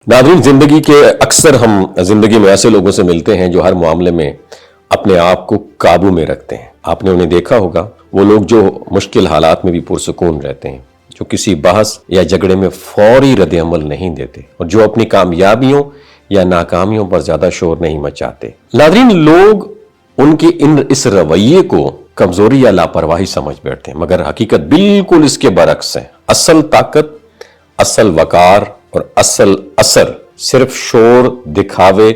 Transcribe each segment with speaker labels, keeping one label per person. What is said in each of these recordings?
Speaker 1: नाज़रीन, जिंदगी के अक्सर हम जिंदगी में ऐसे लोगों से मिलते हैं जो हर मामले में अपने आप को काबू में रखते हैं। आपने उन्हें देखा होगा, वो लोग जो मुश्किल हालात में भी पुरसुकून रहते हैं, जो किसी बहस या झगड़े में फौरी रद्द-ए-अमल नहीं देते और जो अपनी कामयाबियों या नाकामियों पर ज्यादा शोर नहीं मचाते। नाज़रीन, लोग उनके इस रवैये को कमजोरी या लापरवाही समझ बैठते हैं, मगर हकीकत बिल्कुल इसके बरक्स है। असल ताकत, असल वकार और असल असर सिर्फ शोर, दिखावे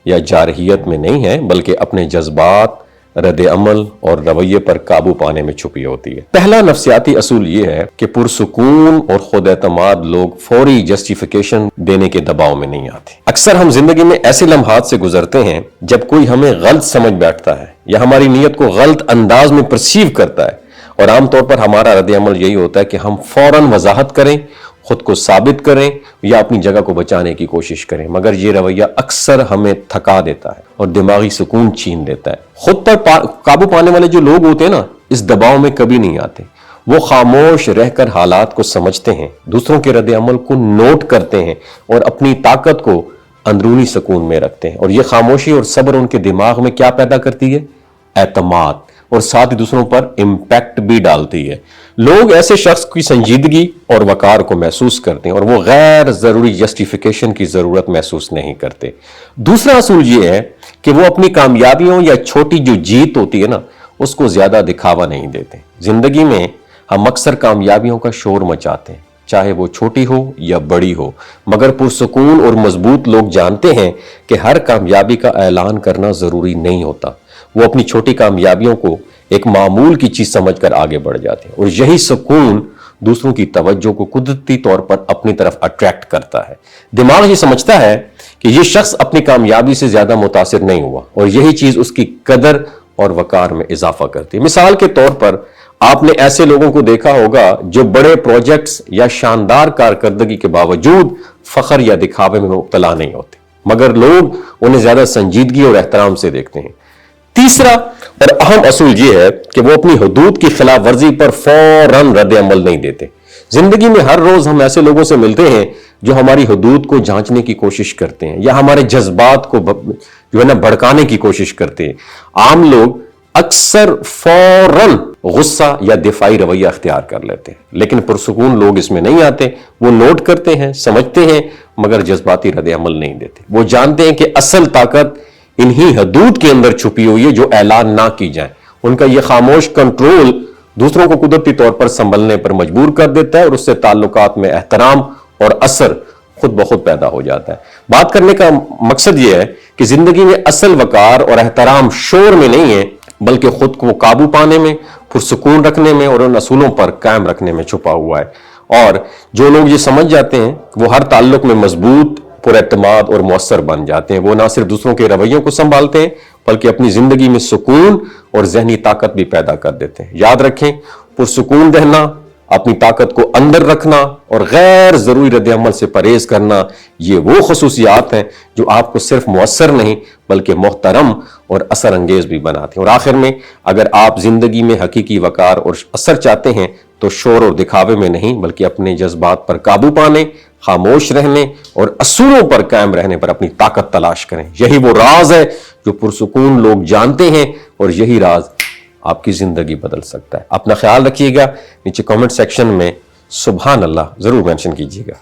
Speaker 1: या जारहियत में नहीं है, बल्कि अपने जज्बात, रद्द-ए-अमल और रवैये पर काबू पाने में छुपी होती है। पहला नफ्सियाती असूल ये है कि पुरसुकून और खुद एतमाद लोग फौरी जस्टिफिकेशन देने के दबाव में नहीं आते। अक्सर हम जिंदगी में ऐसे लम्हात से गुजरते हैं जब कोई हमें गलत समझ बैठता है या हमारी नीयत को गलत अंदाज में परसीव करता है, और आमतौर पर हमारा रद्द-ए-अमल यही होता है कि हम फौरन वजाहत करें, खुद को साबित करें या अपनी जगह को बचाने की कोशिश करें। मगर ये रवैया अक्सर हमें थका देता है और दिमागी सुकून छीन देता है। खुद पर काबू पाने वाले जो लोग होते हैं ना, इस दबाव में कभी नहीं आते। वो खामोश रहकर हालात को समझते हैं, दूसरों के रद्द-ए-अमल को नोट करते हैं और अपनी ताकत को अंदरूनी सुकून में रखते हैं। और ये खामोशी और सब्र उनके दिमाग में क्या पैदा करती है? एतमाद, और साथ ही दूसरों पर इम्पैक्ट भी डालती है। लोग ऐसे शख्स की संजीदगी और वकार को महसूस करते हैं और वो गैर जरूरी जस्टिफिकेशन की जरूरत महसूस नहीं करते। दूसरा असूल ये है कि वो अपनी कामयाबियों या छोटी जो जीत होती है ना, उसको ज्यादा दिखावा नहीं देते। जिंदगी में हम अक्सर कामयाबियों का शोर मचाते हैं, चाहे वो छोटी हो या बड़ी हो, मगर पुरसुकून और मजबूत लोग जानते हैं कि हर कामयाबी का ऐलान करना जरूरी नहीं होता। वो अपनी छोटी कामयाबियों को एक मामूल की चीज समझकर आगे बढ़ जाते हैं, और यही सुकून दूसरों की तवज्जो को कुदरती तौर पर अपनी तरफ अट्रैक्ट करता है। दिमाग ये समझता है कि ये शख्स अपनी कामयाबी से ज्यादा मुतासिर नहीं हुआ, और यही चीज उसकी कदर और वकार में इजाफा करती है। मिसाल के तौर पर आपने ऐसे लोगों को देखा होगा जो बड़े प्रोजेक्ट्स या शानदार कारकर्दगी के बावजूद फख्र या दिखावे में मुब्तला नहीं होते, मगर लोग उन्हें ज्यादा संजीदगी और एहतराम से देखते हैं। तीसरा और अहम असूल यह है कि वो अपनी हुदूद की खिलाफ वर्जी पर फौरन रद्द-ए-अमल नहीं देते। जिंदगी में हर रोज हम ऐसे लोगों से मिलते हैं जो हमारी हुदूद को जांचने की कोशिश करते हैं या हमारे जज्बात को जो है ना भड़काने की कोशिश करते हैं। आम लोग अक्सर फौरन गुस्सा या दिफाई रवैया अख्तियार कर लेते हैं, लेकिन पुरसुकून लोग इसमें नहीं आते। वो नोट करते हैं, समझते हैं, मगर जज्बाती रद्द-ए-अमल नहीं देते। वो जानते हैं कि असल ताकत इन्हीं हदूद के अंदर छुपी हुई है जो ऐलान ना की जाए। उनका यह खामोश कंट्रोल दूसरों को कुदरती तौर पर संभलने पर मजबूर कर देता है, और उससे ताल्लुकात में एहतराम और असर खुद ब खुद पैदा हो जाता है। बात करने का मकसद यह है कि जिंदगी में असल वकार और एहतराम शोर में नहीं है, बल्कि खुद को काबू पाने में, पुरसुकून रखने में और उन असूलों पर कायम रखने में छुपा हुआ है। और जो लोग ये समझ जाते हैं वो हर ताल्लुक में मजबूत, पुरएतमाद और मुअस्सर बन जाते हैं। वो ना सिर्फ दूसरों के रवैयों को संभालते हैं, बल्कि अपनी जिंदगी में सुकून और जहनी ताकत भी पैदा कर देते हैं। याद रखें, पुरसुकून रहना, अपनी ताकत को अंदर रखना और गैर जरूरी रद्द-ए-अमल से परहेज करना, ये वो खसूसियात हैं जो आपको सिर्फ मुअस्सर नहीं बल्कि मोहतरम और असर अंगेज भी बनाते हैं। और आखिर में, अगर आप जिंदगी में हकीकी वकार और असर चाहते हैं तो शोर और दिखावे में नहीं, बल्कि अपने जज्बात पर काबू पाने, खामोश रहने और असूलों पर कायम रहने पर अपनी ताकत तलाश करें। यही वो राज है जो पुरसुकून लोग जानते हैं, और यही राज आपकी जिंदगी बदल सकता है। अपना ख्याल रखिएगा। नीचे कमेंट सेक्शन में सुभान अल्लाह जरूर मेंशन कीजिएगा।